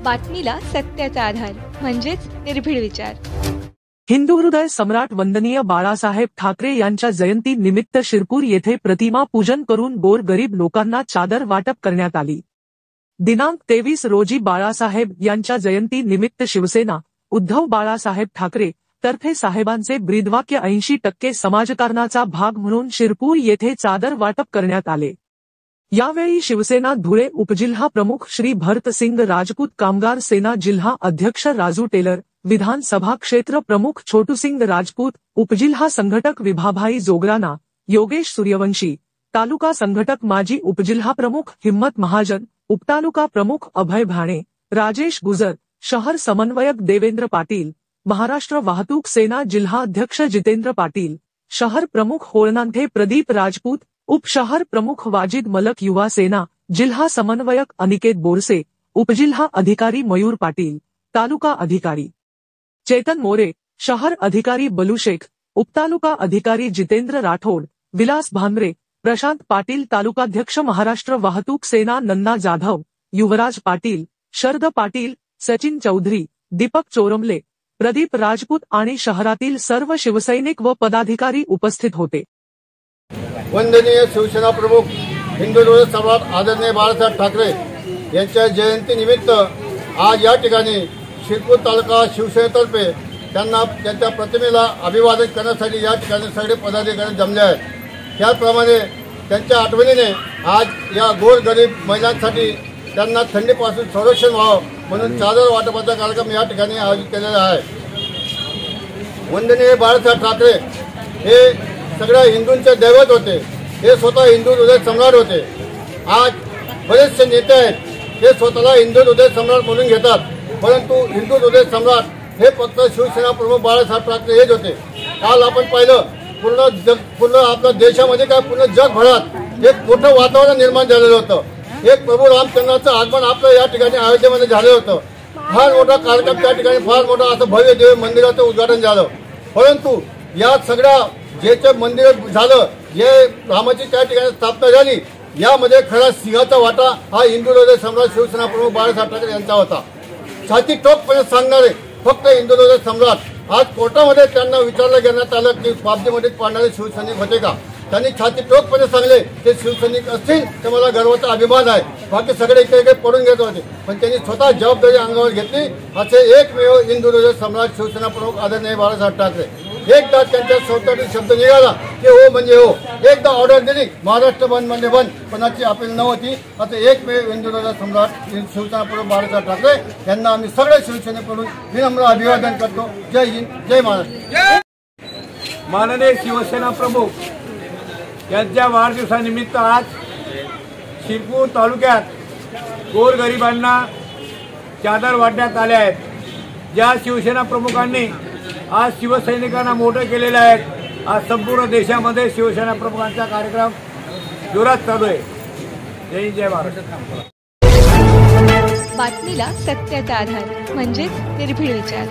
बातमीला सत्याचा आधार म्हणजेच निर्भीड विचार। हिंदू हृदय सम्राट वंदनीय बाळासाहेब ठाकरे यांच्या जयंती निमित्त शिरपूर येथे प्रतिमा पूजन करून गोरगरीब लोकांना चादर वाटप करण्यात आली। दिनांक 23 रोजी बाळासाहेब यांच्या जयंती निमित्त शिवसेना उद्धव बाळासाहेब ठाकरे तर्फे साहेबांचे ब्रीदवाक्य 80% समाजकारणाचा भाग म्हणून शिरपूर येथे चादर वाटप करण्यात आले। यावेळी शिवसेना धुळे उपजिल्हा प्रमुख श्री भरतसिंग राजपूत, कामगार सेना जिल्हा अध्यक्ष राजू टेलर, विधानसभा क्षेत्र प्रमुख छोटूसिंग राजपूत, उपजिल्हा संघटक विभाभाई जोगराना, योगेश सूर्यवंशी, तालुका संघटक माजी उपजिल्हा प्रमुख हिम्मत महाजन, उपतालुका प्रमुख अभय भाणे, राजेश गुजर, शहर समन्वयक देवेंद्र पाटील, महाराष्ट्र वाहतूक सेना जिल्हा अध्यक्ष जितेंद्र पाटील, शहर प्रमुख होळनांथे प्रदीप राजपूत, उपशहर प्रमुख वाजिद मलक, युवा सेना जिल्हा समन्वयक अनिकेत बोरसे, उपजिल्हा अधिकारी मयूर पाटील, तालुका अधिकारी चेतन मोरे, शहर अधिकारी बलुशेख, उपतालुका अधिकारी जितेंद्र राठोड, विलास भांबरे, प्रशांत पाटील, तालुकाध्यक्ष महाराष्ट्र वाहतूक सेना नन्ना जाधव, युवराज पाटील, शरद पाटील, सचिन चौधरी, दीपक चोरमले, प्रदीप राजपूत आणि शहरातील सर्व शिवसैनिक व पदाधिकारी उपस्थित होते। वंदनीय शिवसेना प्रमुख हिंदू हृदय सम्राट आदरणीय बाळासाहेब ठाकरे यांच्या जयंती निमित्त आज या ठिकाणी शिरपूर तालुका शिवसेनेतर्फे त्यांना त्यांच्या प्रतिमेला अभिवादन करण्यासाठी या ठिकाणी सगळे पदाधिकारी जमले आहेत। त्याप्रमाणे त्यांच्या आठवणीने आज या गोरगरीब महिलांसाठी त्यांना थंडीपासून संरक्षण व्हावं म्हणून चादर वाटपाचा कार्यक्रम या ठिकाणी आयोजित केलेला आहे। वंदनीय बाळासाहेब ठाकरे हे सगळ्या हिंदूंचे दैवत होते। हे स्वतः हिंदू हृदय सम्राट होते। आज बरेचसे नेते आहेत ते स्वतःला हिंदू हृदय सम्राट म्हणून घेतात, परंतु हिंदू हृदय सम्राट हे फक्त शिवसेना प्रमुख बाळासाहेब ठाकरे हेच होते। काल आपण पाहिलं पूर्ण आपल्या देशामध्ये काय पूर्ण जगभरात एक मोठं वातावरण निर्माण झालेलं होतं। एक प्रभू रामचंद्राचं आगमन आपल्या या ठिकाणी अयोध्येमध्ये झालं होतं। फार मोठा कार्यक्रम त्या ठिकाणी फार मोठं असं भव्य दिव्य मंदिराचं उद्घाटन झालं, परंतु या सगळ्या जे मंदिर झालं, जे रामाची त्या ठिकाणी स्थापना झाली, यामध्ये खरा सिंहाचा वाटा हा हिंदू हृदय सम्राट शिवसेना प्रमुख बाळासाहेब ठाकरे यांचा होता। छाती टोकपणे सांगणारे फक्त हिंदू हृदय सम्राट। आज कोर्टामध्ये त्यांना विचारलं घेण्यात आलं की बाबजीमध्ये पाडणारे शिवसैनिक होते का? त्यांनी छाती टोकपणे सांगले ते शिवसैनिक असतील तर मला गर्वाचा अभिमान आहे, बाकी सगळे इकडे पडून घेत होते, पण त्यांनी स्वतः जबाबदारी अंगावर घेतली। असे एकमेव हिंदू हृदय सम्राट शिवसेना प्रमुख आदरणीय बाळासाहेब ठाकरे। एकदा त्यांच्या स्वतःचा शब्द निघाला की हो म्हणजे हो, एकदा ऑर्डर दिली महाराष्ट्र बंद म्हणजे बंद, कोणाची अपील नव्हती। आता एकमेव हिंदू हृदय सम्राट शिवसेना प्रमुख बाळासाहेब ठाकरे यांना आम्ही सगळे शिवसेनेकडून विनम्र अभिवादन करतो। जय हिंद, जय महाराष्ट्र। माननीय शिवसेना प्रमुख यांच्या वाढदिवसानिमित्त आज शिरपूर तालुक्यात गोरगरिबांना चादर वाटण्यात आले आहेत। ज्या शिवसेना प्रमुखांनी आज शिवसैनिकांना मोठं केलेलं आहे, आज संपूर्ण देशामध्ये शिवसेना प्रमुखांचा कार्यक्रम जोरात चालू आहे। जय हिंद, जय महाराष्ट्र। बातमीला सत्याचा आधार म्हणजेच निर्भीड विचार।